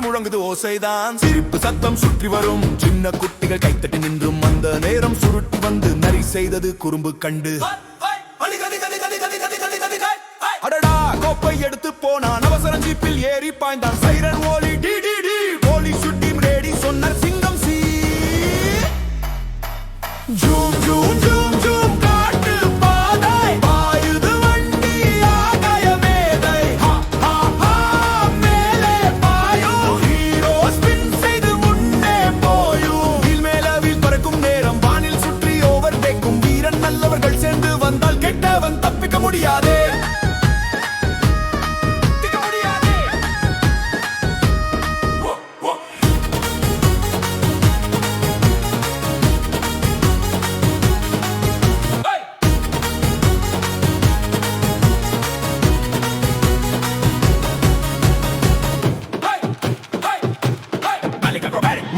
முழங்குது ஓசைதான். சிரிப்பு சத்தம் சுற்றி வரும், சின்ன குட்டிகள் கைத்தட்டி நின்றும் அந்த நேரம் சுருட்டி வந்து நரி செய்தது குறும்பு கண்டு. அடடா கோப்பை எடுத்து போனான், அவசர ஜீப்பில் ஏறி பாய்ந்தான். சைரன் ஓலி டி டி டி, போலீஸ் சுட்டி ரேடி சொன்னார் சிங்கம் C. Zoom zoom zoom zoom காட்டு பாதை, பாயுது வண்டி ஆகாய மேதை. மேலே பாயும் ஹீரோ ஸ்பின் செய்து முன்னே போயும். வீல் மேல வீல் பறக்கும் நேரம், வானில் சுற்றி ஓவர் டேக்கும் வீரன். நல்லவர்கள் சேர்ந்து வந்தால் கெட்டவன் தப்பிக்க முடியாதே.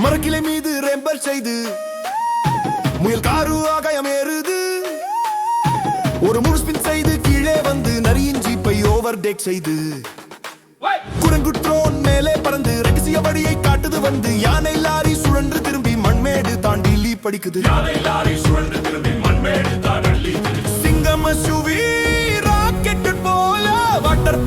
மரக்கிளை மீது ரெம்பர் செய்து முயல் காரு ஆகாயம் ஏறுது. ஒரு முழு ஸ்பின் செய்து கீழே வந்து நரியின் ஜீப்பை ஓவர் டேக் செய்து. குரங்குட்ரோன் மேலே பறந்து ரகசிய வழியை காட்டுது வந்து. யானை லாரி சுழன்று திரும்பி மண்மேடு தாண்டி லீப் படிக்குது. சிங்கம் SUV ராக்கெட் போல வாட்டர்